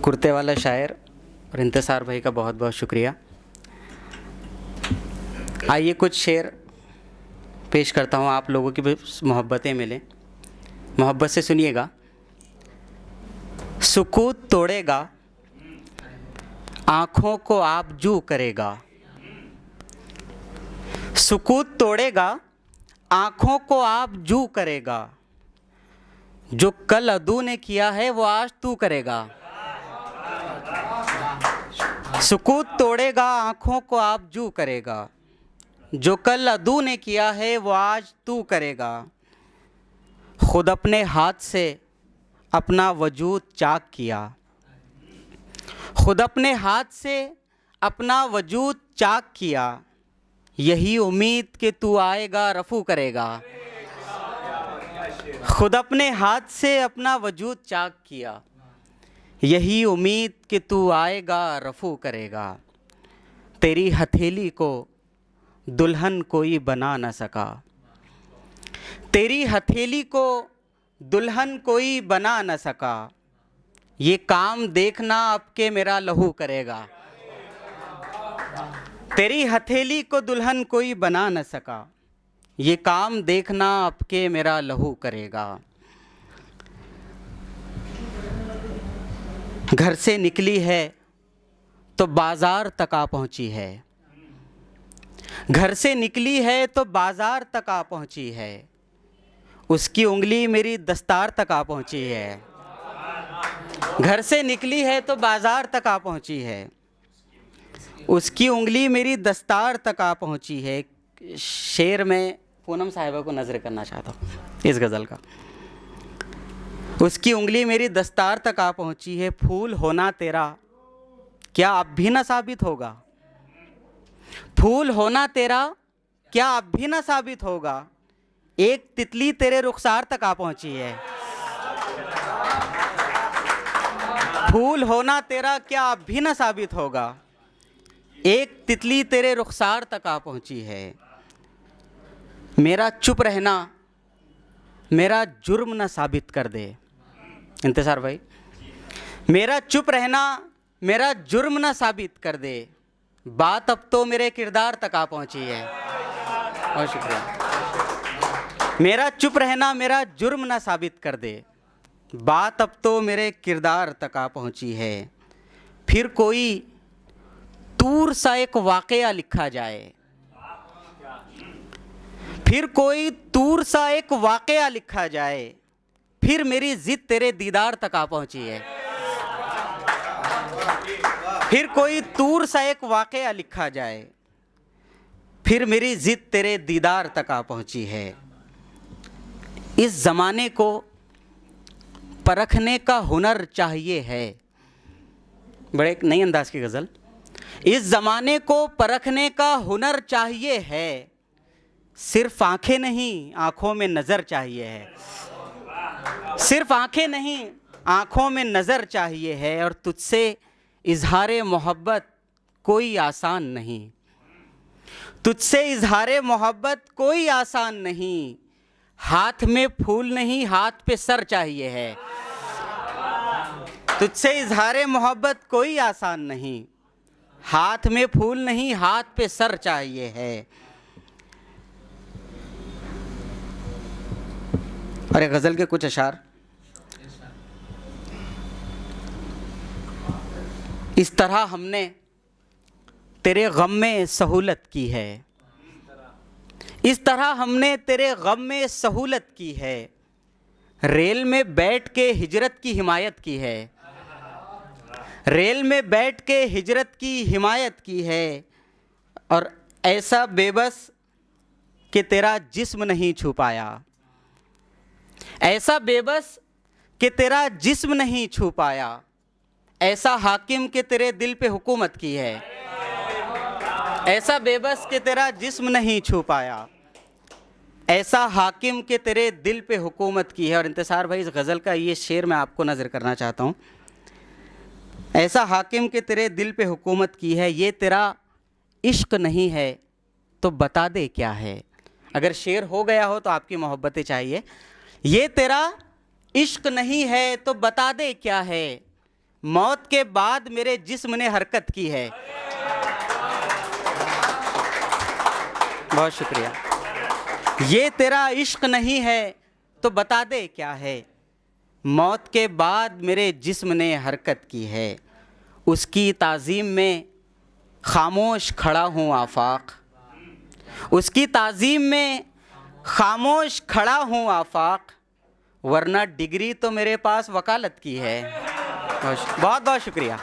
कुर्ते वाला शायर और इंतसार भाई का बहुत बहुत शुक्रिया। आइए कुछ शेर पेश करता हूँ, आप लोगों की भी मोहब्बतें मिलें। मोहब्बत से सुनिएगा। सुकूत तोड़ेगा, आँखों को आप जू करेगा। सुकूत तोड़ेगा, आँखों को आप जू करेगा। जो कल अदू ने किया है वो आज तू करेगा। सुकूत तोड़ेगा, आँखों को आप जू करेगा। जो कल अदू ने किया है वो आज तू करेगा। खुद अपने हाथ से अपना वजूद चाक किया। खुद अपने हाथ से अपना वजूद चाक किया। यही उम्मीद कि तू आएगा रफू करेगा। खुद अपने हाथ से अपना वजूद चाक किया। यही उम्मीद कि तू आएगा रफू करेगा। तेरी हथेली को दुल्हन कोई बना न सका। तेरी हथेली को दुल्हन कोई बना न सका। ये काम देखना अब के मेरा लहू करेगा। तेरी हथेली को दुल्हन कोई बना न सका। ये काम देखना अब के मेरा लहू करेगा। घर से निकली है तो बाजार तक आ पहुंची है। घर से निकली है तो बाजार तक आ पहुंची है। उसकी उंगली मेरी दस्तार तक आ पहुंची है। घर से निकली है तो बाजार तक आ पहुंची है। उसकी उंगली मेरी दस्तार तक आ पहुंची है। शेर में पूनम साहिबा को नज़र करना चाहता हूँ इस गज़ल का। उसकी उंगली मेरी दस्तार तक आ पहुंची है। फूल होना तेरा क्या अब भी न साबित होगा। फूल होना तेरा क्या अब भी न साबित होगा। एक तितली तेरे रुखसार तक आ पहुंची है। फूल होना तेरा क्या अब भी न साबित होगा। एक तितली तेरे रुखसार तक आ पहुंची है। मेरा चुप रहना मेरा जुर्म न साबित कर दे। इंतज़ार भाई, मेरा चुप रहना मेरा जुर्म न साबित कर दे। बात अब तो मेरे किरदार तक आ पहुंची है। बहुत शुक्रिया। मेरा चुप रहना मेरा जुर्म न साबित कर दे। बात अब तो मेरे किरदार तक आ पहुंची है। फिर कोई तूर सा एक वाक़या लिखा जाए। फिर कोई तूर सा एक वाक़या लिखा जाए। फिर मेरी ज़िद तेरे दीदार तक आ पहुंची है। फिर कोई तूर सा एक वाक़या लिखा जाए। फिर मेरी ज़िद तेरे दीदार तक आ पहुंची है। इस ज़माने को परखने का हुनर चाहिए है। बड़े एक नई अंदाज की गज़ल। इस ज़माने को परखने का हुनर चाहिए है। सिर्फ आंखें नहीं आंखों में नज़र चाहिए है। सिर्फ आंखें नहीं आंखों में नज़र चाहिए है। और तुझसे इजहारे मोहब्बत कोई आसान नहीं। तुझसे इजहारे मोहब्बत कोई आसान नहीं। हाथ में फूल नहीं हाथ पे सर चाहिए है। तुझसे इजहारे मोहब्बत कोई आसान नहीं। हाथ में फूल नहीं हाथ पे सर चाहिए है। और एक गज़ल के कुछ अशार। इस तरह हमने तेरे गम में सहूलत की है। इस तरह हमने तेरे गम में सहूलत की है। रेल में बैठ के हिजरत की हिमायत की है। रेल में बैठ के हिजरत की हिमायत की है। और ऐसा बेबस कि तेरा जिस्म नहीं छू पाया। ऐसा बेबस कि तेरा जिस्म नहीं छू पाया। ऐसा हाकिम कि तेरे दिल पे हुकूमत की है। ऐसा बेबस कि तेरा जिस्म नहीं छू पाया। ऐसा हाकिम कि तेरे दिल पे हुकूमत की है। और इंतसार भाई, इस गज़ल का ये शेर मैं आपको नज़र करना चाहता हूँ। ऐसा हाकिम कि तेरे दिल पे हुकूमत की है। ये तेरा इश्क नहीं है तो बता दे क्या है। अगर शेर हो गया हो तो आपकी मोहब्बतें चाहिए। ये तेरा इश्क नहीं है तो बता दे क्या है। मौत के बाद मेरे जिस्म ने हरकत की है। बहुत शुक्रिया। ये तेरा इश्क नहीं है तो बता दे क्या है, मौत के बाद मेरे जिस्म ने हरकत की है। उसकी ताज़ीम में खामोश खड़ा हूँ आफाक, उसकी ताज़ीम में खामोश खड़ा हूँ आफाक, वरना डिग्री तो मेरे पास वकालत की है। बहुत बहुत शुक्रिया।